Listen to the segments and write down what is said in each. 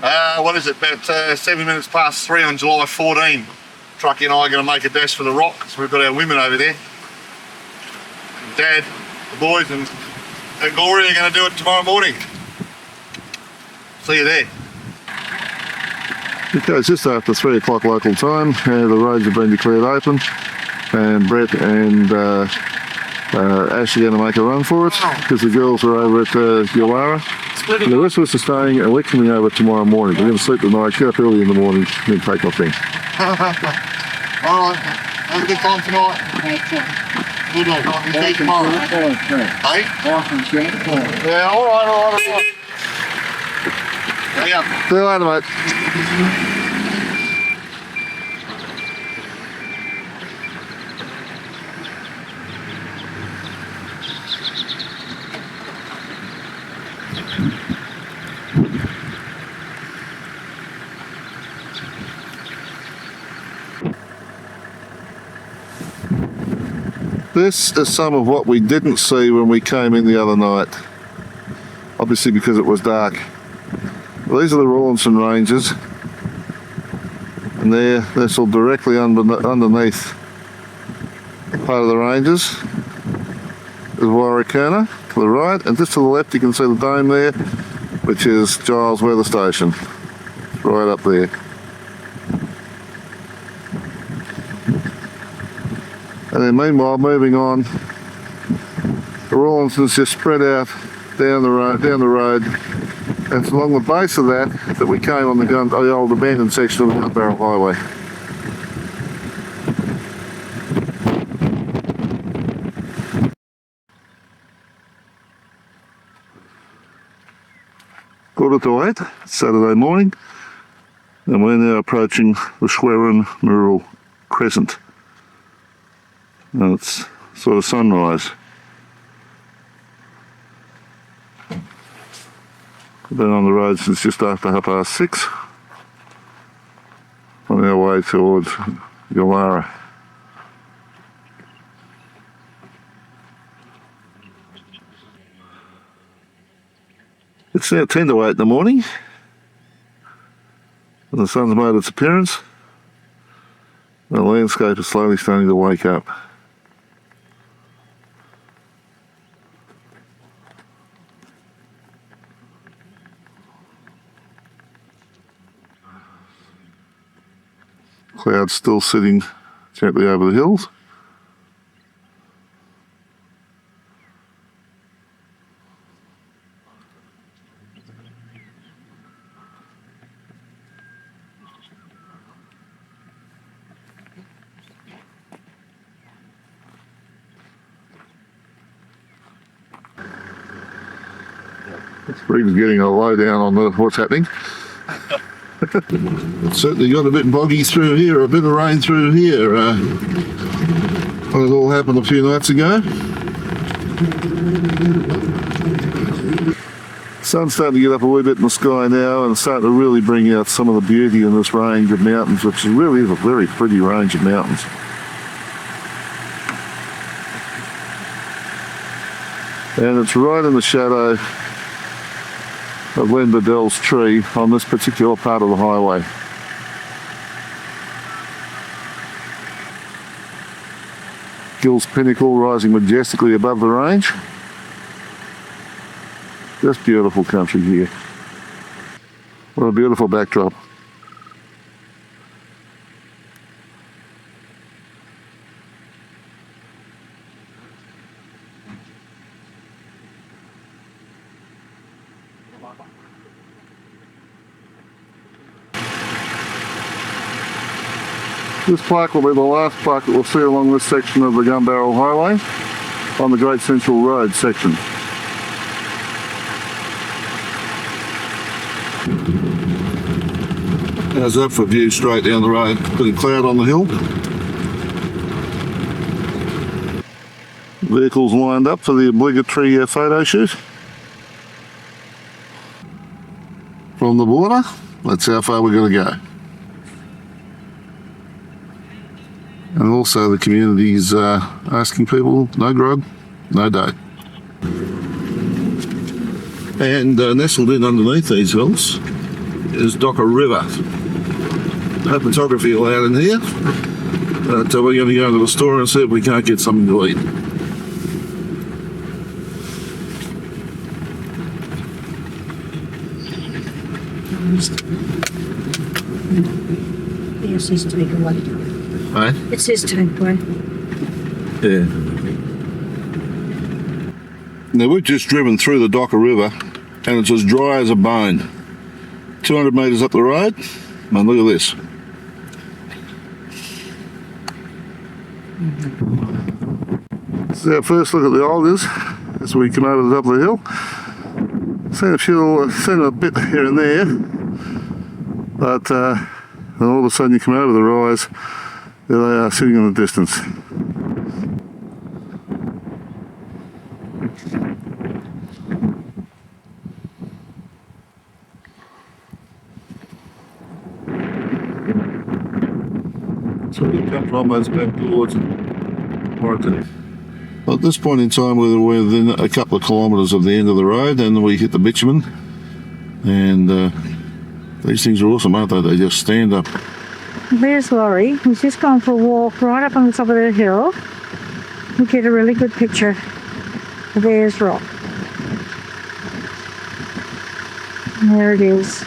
What is it, about 7 minutes past 3 on July 14. Truckee and I are going to make a dash for the rock, so we've got our women over there. Dad, the boys and Gloria are going to do it tomorrow morning. See you there. Okay, it's just after 3 o'clock local time. The roads have been declared open, and Brett and Ash are going to make a run for it because the girls are over at Yarla. And the rest of us are staying, and we're coming over tomorrow morning. We're going to sleep the night, get up early in the morning, and then take off then. Alright, have a good time tonight. Good night. See you tomorrow. Hey? Yeah, alright. Yeah. See you later, mate. This is some of what we didn't see when we came in the other night, obviously because it was dark. These are the Rawlinson Ranges, and they're sort of directly underneath part of the ranges is Warakurna to the right, and just to the left you can see the dome there, which is Giles Weather Station, right up there. And then meanwhile, moving on, the Rawlinsons just spread out down the road, and it's along the base of that we came on the old abandoned section of the Gunbarrel Highway. Quarter to 8, Saturday morning, and we're now approaching the Schwerin Mural Crescent. And it's sort of sunrise. We've been on the road since just after 6:30 on our way towards Yarla. It's now 10 to 8 in the morning, and the sun's made its appearance. The landscape is slowly starting to wake up. Clouds still sitting gently over the hills. Reed's getting a lowdown on what's happening. It's certainly got a bit boggy through here, a bit of rain through here. When it all happened a few nights ago. Sun's starting to get up a wee bit in the sky now and starting to really bring out some of the beauty in this range of mountains, which really is a very pretty range of mountains. And it's right in the shadow of Len Bedell's tree on this particular part of the highway. Gill's Pinnacle rising majestically above the range. Just beautiful country here. What a beautiful backdrop. This plaque will be the last plaque that we'll see along this section of the Gunbarrel Highway on the Great Central Road section. How's that for a view straight down the road? Bit of cloud on the hill. Vehicles lined up for the obligatory photo shoot. From the border, that's how far we're going to go. And also the community's asking people, no grog, no dough. And nestled in underneath these hills is Docker River. No photography allowed in here, but we're going to go to the store and see if we can't get something to eat. It says takeaway. Hey? It says takeaway. Yeah. Now we've just driven through the Docker River and it's as dry as a bone. 200 metres up the road, and look at this. This is our first look at the Olgas as we come over the top of the hill. Seen a bit here and there, but then all of a sudden you come over the rise, there they are sitting in the distance. So we come from those back towards Warakurna. At this point in time we're within a couple of kilometres of the end of the road and we hit the bitumen, and these things are awesome, aren't they? They just stand up. There's Laurie. He's just gone for a walk right up on the top of the hill. We get a really good picture of Ayers Rock. And there it is.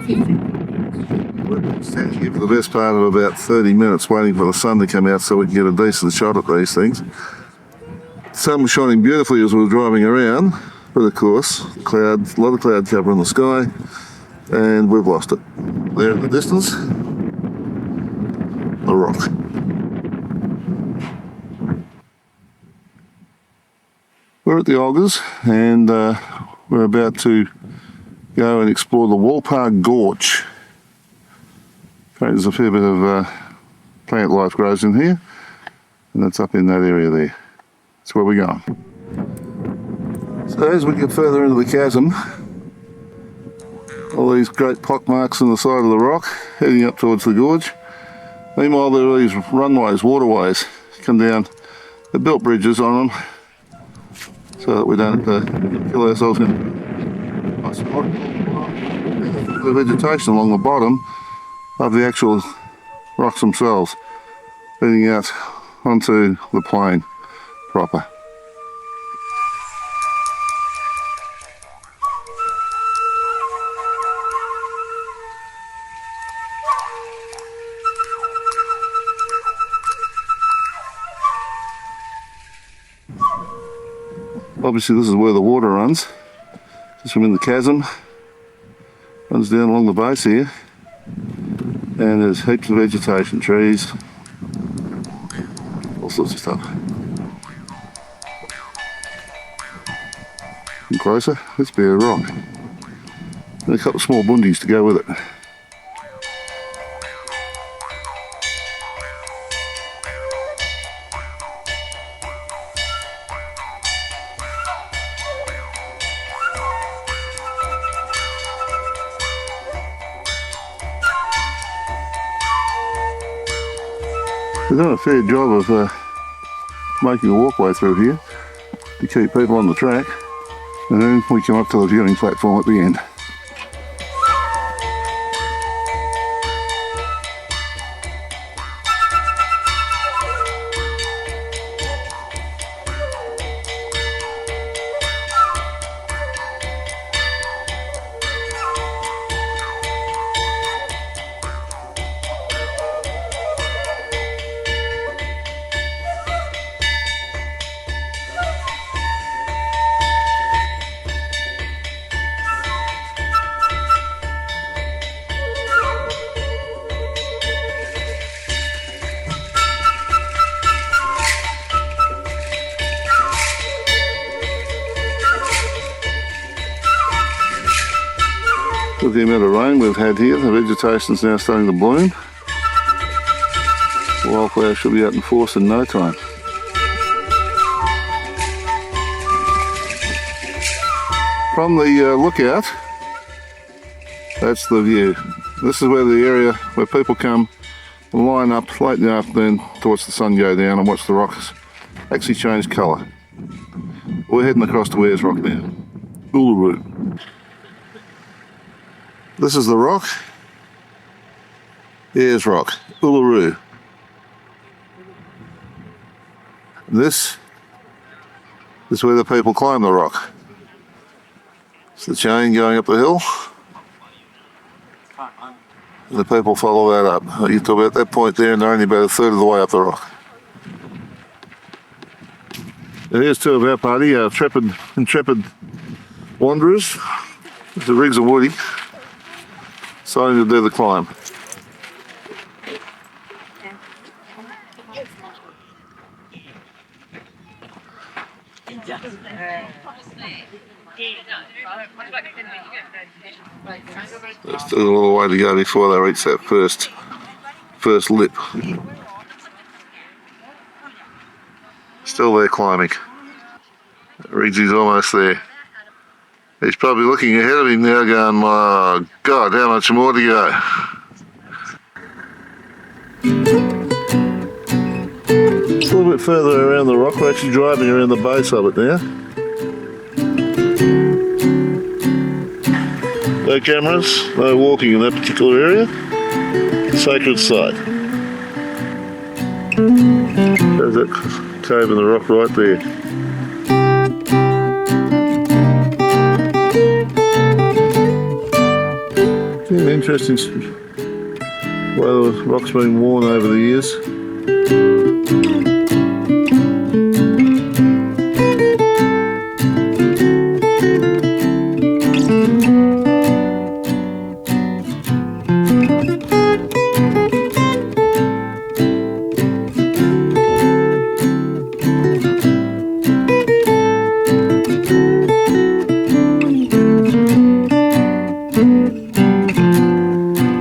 We've been standing here for the best part of about 30 minutes waiting for the sun to come out so we can get a decent shot at these things. The sun was shining beautifully as we were driving around, but of course, a lot of cloud cover in the sky, and we've lost it. There in the distance, the rock. We're at the Olgas, and we're about to go and explore the Walpark Gorge. There's a fair bit of plant life grows in here, and that's up in that area there. That's where we're going. So as we get further into the chasm, all these great pock marks on the side of the rock heading up towards the gorge. Meanwhile there are these runways, waterways, come down. They're built bridges on them so that we don't kill ourselves in the vegetation along the bottom of the actual rocks themselves, leading out onto the plain proper. Obviously this is where the water runs, just from in the chasm, runs down along the base here. And there's heaps of vegetation, trees, all sorts of stuff. And closer, let's be a rock. And a couple of small bundies to go with it. We've done a fair job of making a walkway through here to keep people on the track, and then we come up to the viewing platform at the end. With the amount of rain we've had here, the vegetation's now starting to bloom. The wildflower should be out in force in no time. From the lookout, that's the view. This is where the area where people come and line up late in the afternoon to watch the sun go down and watch the rocks actually change colour. We're heading across to Ayers Rock now, Uluru. This is the rock. Here's rock. Uluru. This is where the people climb the rock. It's the chain going up the hill. And the people follow that up. You talk about that point there and they're only about a third of the way up the rock. And here's two of our party, intrepid wanderers. The Riggs and Woody, starting to do the climb. There's still a little way to go before they reach that first lip. Still there climbing. Riggsy's almost there. He's probably looking ahead of him now going, my God, how much more to go? It's a little bit further around the rock. We're actually driving around the base of it now. No cameras, no walking in that particular area. Sacred site. There's that cave in the rock right there. Yeah, interesting way the rock's been worn over the years.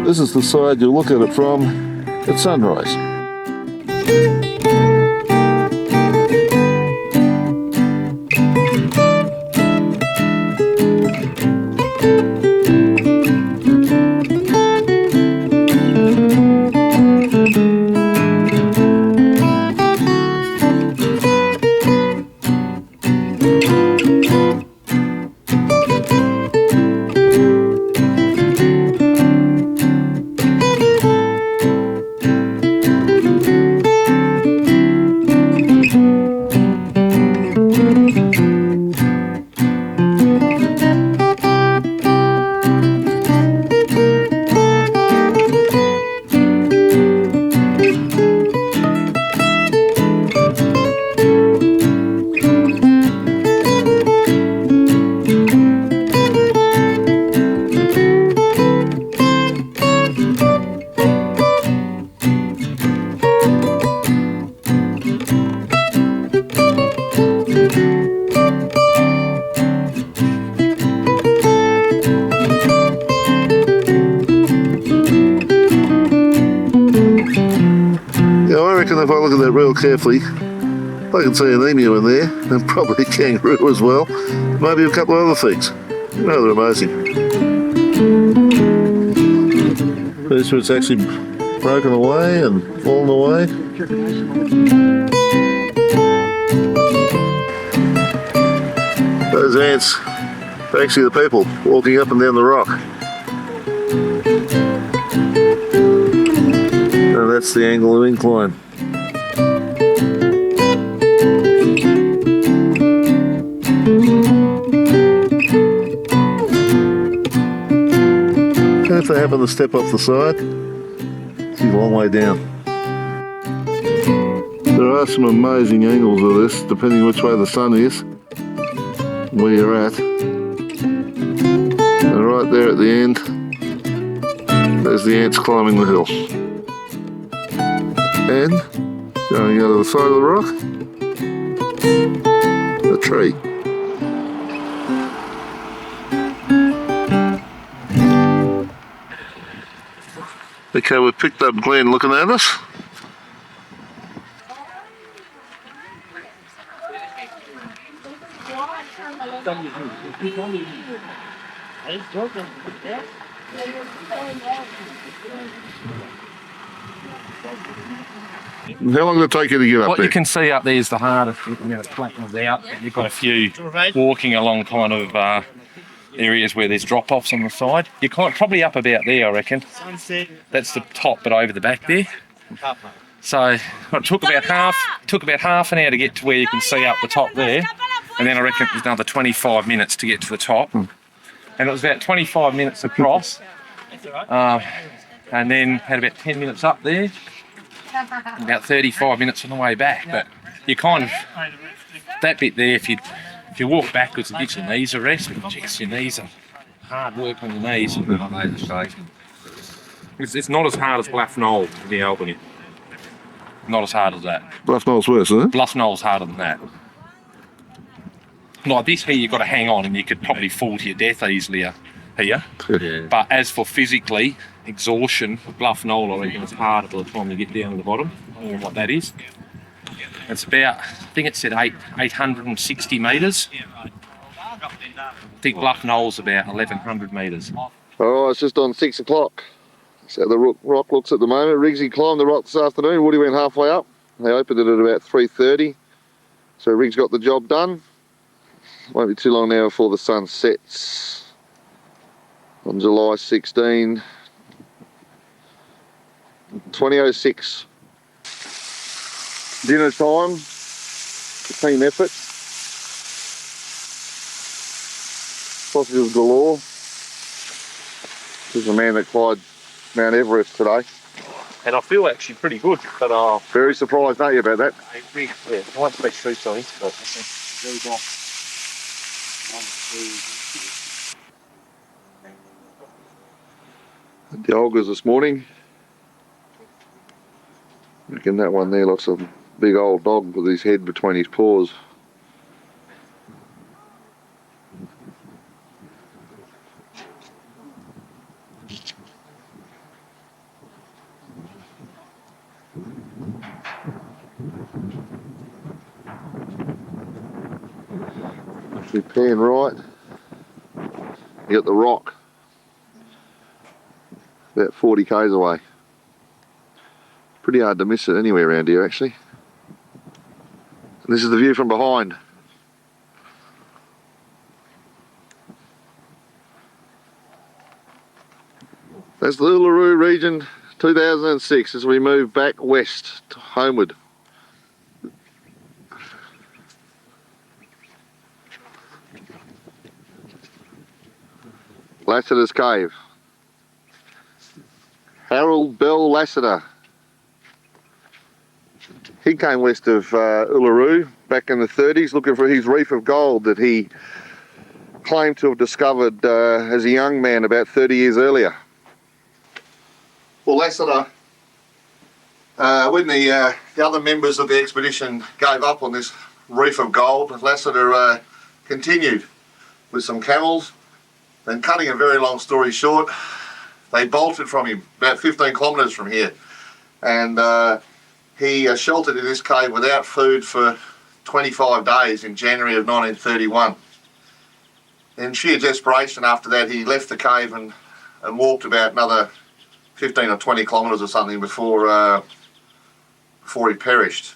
This is the side you look at it from at sunrise. If I look at that real carefully, I can see an emu in there, and probably a kangaroo as well, maybe a couple of other things. Rather amazing. This one's actually broken away and fallen away. Those ants are actually the people walking up and down the rock. And that's the angle of incline. If they happen to step off the side, it's a long way down. There are some amazing angles of this, depending which way the sun is, and where you're at. And right there at the end, there's the ants climbing the hill. And going out of the side of the rock, a tree. Okay, we've picked up Glenn looking at us. How long did it take you to get up What there? you can see up there is the hardest. It's flattened out. You've got a few walking along kind of areas where there's drop-offs on the side. You're probably up about there, I reckon. That's the top, but over the back there. So it took about half an hour to get to where you can see up the top there, and then I reckon it was another 25 minutes to get to the top. And it was about 25 minutes across, and then had about 10 minutes up there, and about 35 minutes on the way back. But you kind of, that bit there, if you walk backwards, it gives your knees a rest. Jeez, your knees are hard work on your knees. It's not as hard as Bluff Knoll in the Albany. Not as hard as that. Bluff Knoll's worse, isn't it? Bluff Knoll's harder than that. Like this here, you've got to hang on, and you could probably fall to your death easily here. Yeah. But as for physically, exhaustion, Bluff Knoll, I reckon it's harder by the time you get down to the bottom. I don't know what that is. It's about, I think it said 860 metres. I think Bluff Knoll's about 1,100 metres. Oh, it's just on 6 o'clock. So the rock looks at the moment. Riggsy climbed the rock this afternoon. Woody went halfway up. They opened it at about 3:30. So Riggs got the job done. Won't be too long now before the sun sets. On July 16, 2006. Dinner time. Team effort. Sausages galore. This is the man that climbed Mount Everest today. And I feel actually pretty good, but Very surprised, aren't you, about that? yeah, I won't speak true, sorry. But The Olgas this morning. I reckon that one there looks a big old dog with his head between his paws. Actually pan right. You got the rock. About 40 k's away. Pretty hard to miss it anywhere around here actually. And this is the view from behind. That's the Uluru region 2006 as we move back west to homeward. Lasseters Cave. Harold Bell Lasseter. He came west of Uluru back in the 30s looking for his reef of gold that he claimed to have discovered as a young man about 30 years earlier. Well, Lasseter, when the other members of the expedition gave up on this reef of gold, Lasseter continued with some camels. And cutting a very long story short, they bolted from him about 15 kilometres from here, and he sheltered in this cave without food for 25 days in January of 1931. In sheer desperation after that, he left the cave and walked about another 15 or 20 kilometres or something before he perished.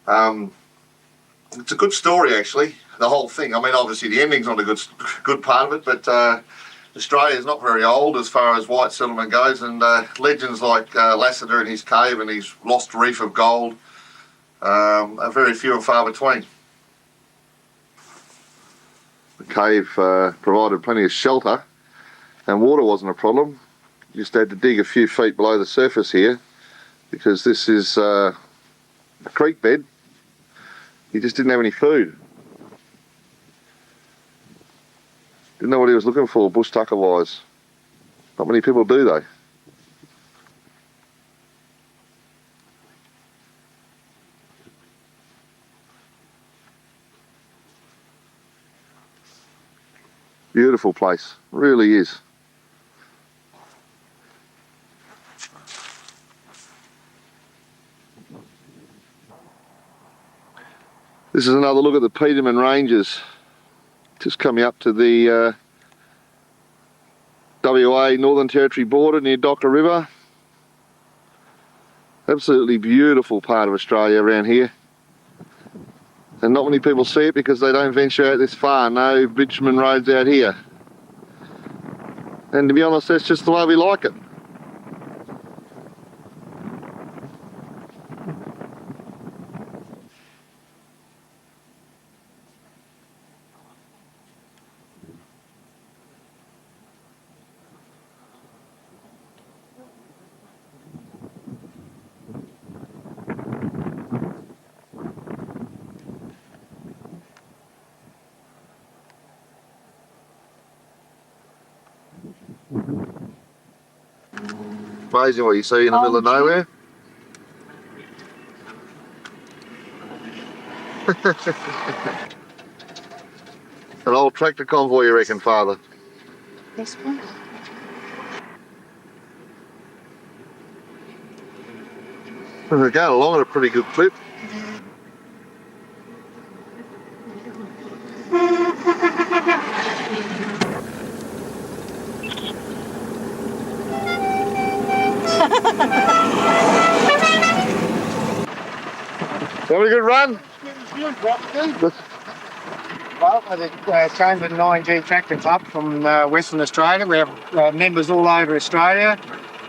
It's a good story actually, the whole thing. I mean, obviously the ending's not a good part of it, but Australia is not very old as far as white settlement goes, and legends like Lasseter and his cave and his lost reef of gold are very few and far between. The cave provided plenty of shelter, and water wasn't a problem. You just had to dig a few feet below the surface here, because this is a creek bed. He just didn't have any food. Didn't know what he was looking for, bush tucker wise. Not many people do though. Beautiful place, really is. This is another look at the Petermann Ranges. Just coming up to the WA Northern Territory border near Docker River. Absolutely beautiful part of Australia around here. And not many people see it because they don't venture out this far. No bitumen roads out here. And to be honest, that's just the way we like it. Amazing what you see in the middle of nowhere. An old tractor convoy, you reckon, Father? This one. We're going along at a pretty good clip. Having a good run? Well, the Chamberlain 9G Tractor Club from Western Australia. We have members all over Australia.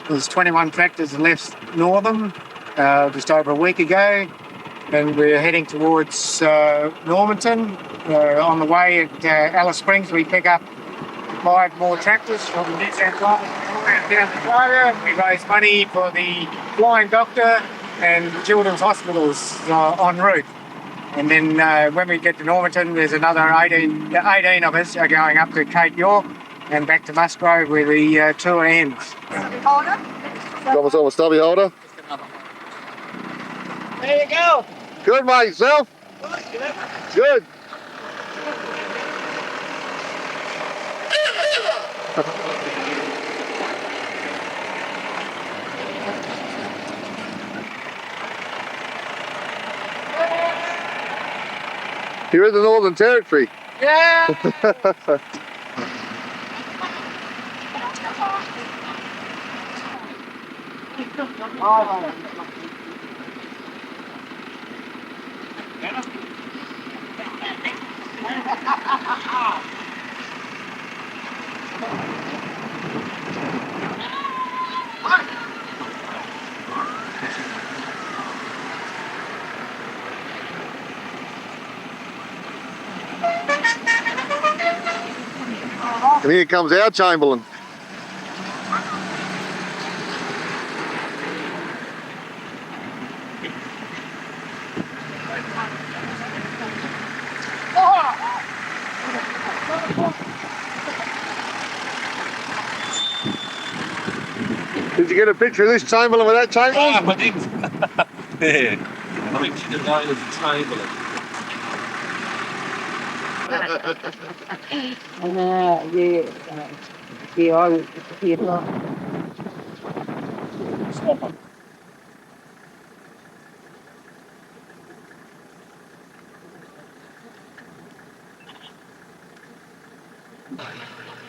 There's 21 tractors left Northern just over a week ago, and we're heading towards Normanton. On the way at Alice Springs, we pick up 5 more tractors from New South Wales down to Australia. We raise money for the Flying Doctor and Children's Hospitals en route. And then when we get to Normanton, there's another 18 of us are going up to Cape York and back to Musgrove where the tour ends. Got myself a stubby holder. There you go. Good, mate. Yourself? Good. You're in the Northern Territory. Yeah. And here comes our Chamberlain. Did you get a picture of this Chamberlain with that Chamberlain? I did. Yeah. I think she's known as a Chamberlain.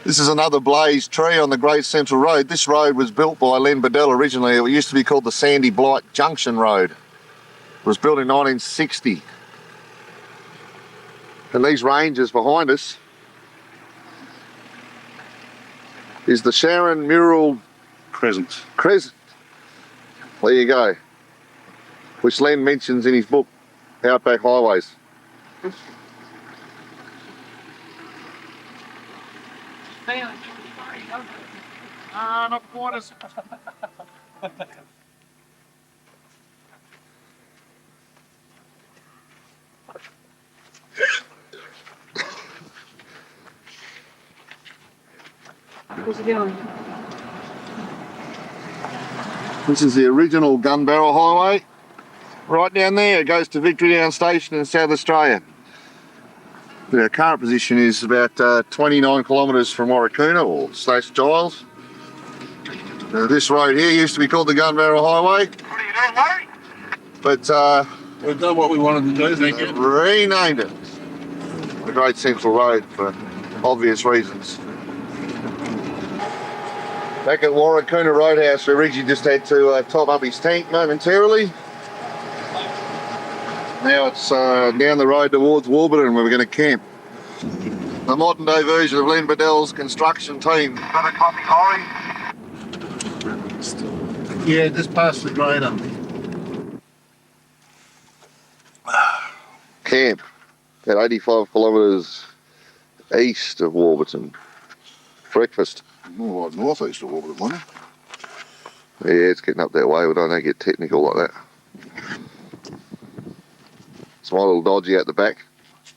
This is another blazed tree on the Great Central Road. This road was built by Len Bedell originally. It used to be called the Sandy Blight Junction Road. It was built in 1960. And these ranges behind us is the Schwerin Mural Crescent. Crescent. There you go. Which Len mentions in his book, Outback Highways. Not quarters. Where's he going? This is the original Gunbarrel Highway. Right down there, it goes to Victorytown Station in South Australia. The current position is about 29 kilometres from Warakurna or / Giles. This road here used to be called the Gunbarrel Highway. What are you doing, mate? But We've done what we wanted to do, thank you. renamed it the Great Central Road for obvious reasons. Back at Warakurna Roadhouse, we originally just had to top up his tank momentarily. Now it's down the road towards Warburton where we're going to camp. The modern day version of Len Bedell's construction team. Got a copy, Corey? Yeah, just past the grader. Camp at 85 kilometres east of Warburton. Breakfast. More like north east of Warburton, wasn't it? Yeah, it's getting up that way. We don't get technical like that. Small little dodgy out the back.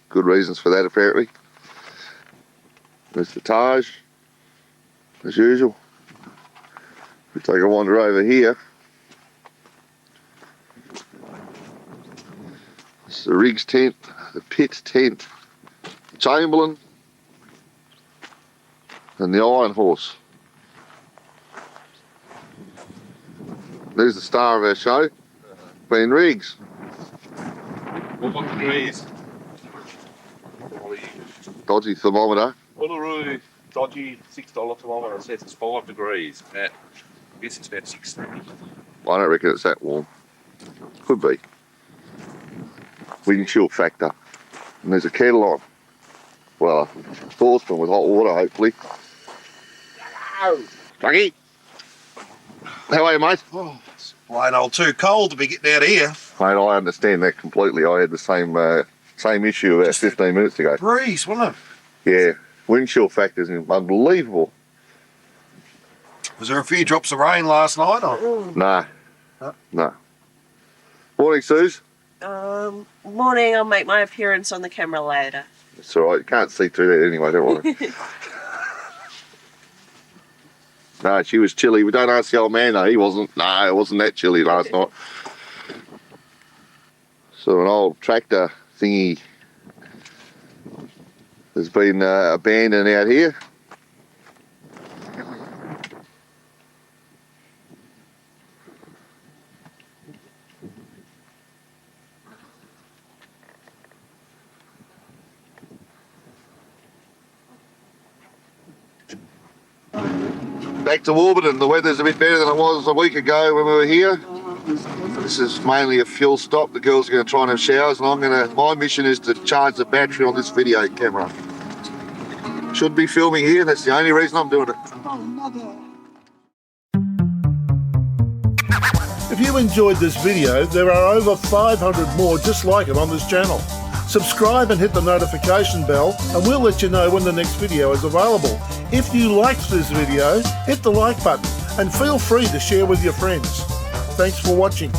Good reasons for that, apparently. There's the Taj, as usual. We take a wander over here. It's the Riggs tent, the Pitt tent, Chamberlain, and the Iron Horse. There's the star of our show, Ben Riggs. What degrees? Dodgy thermometer. Uluru, dodgy $6 thermometer says it's 5 degrees. I guess it's about 6:30. I don't reckon it's that warm. Could be. Wind chill factor. And there's a kettle on. Well, a saucepan with hot water, hopefully. Ducky! How are you, mate? Oh, it's plain old too cold to be getting out of here. Mate, I understand that completely. I had the same issue about 15 minutes ago. Breeze, wasn't it? Yeah, wind chill factor's unbelievable. Was there a few drops of rain last night? Or? Nah. No. Morning, Suze. Morning, I'll make my appearance on the camera later. It's alright, you can't see through that anyway, don't worry. No, she was chilly. We don't ask the old man though, he wasn't. No, it wasn't that chilly last night. So an old tractor thingy has been abandoned out here. Back to Warburton. The weather's a bit better than it was a week ago when we were here. This is mainly a fuel stop. The girls are going to try and have showers, and my mission is to charge the battery on this video camera. Should be filming here. That's the only reason I'm doing it. If you enjoyed this video, there are over 500 more just like it on this channel. Subscribe and hit the notification bell and we'll let you know when the next video is available. If you liked this video, hit the like button and feel free to share with your friends. Thanks for watching.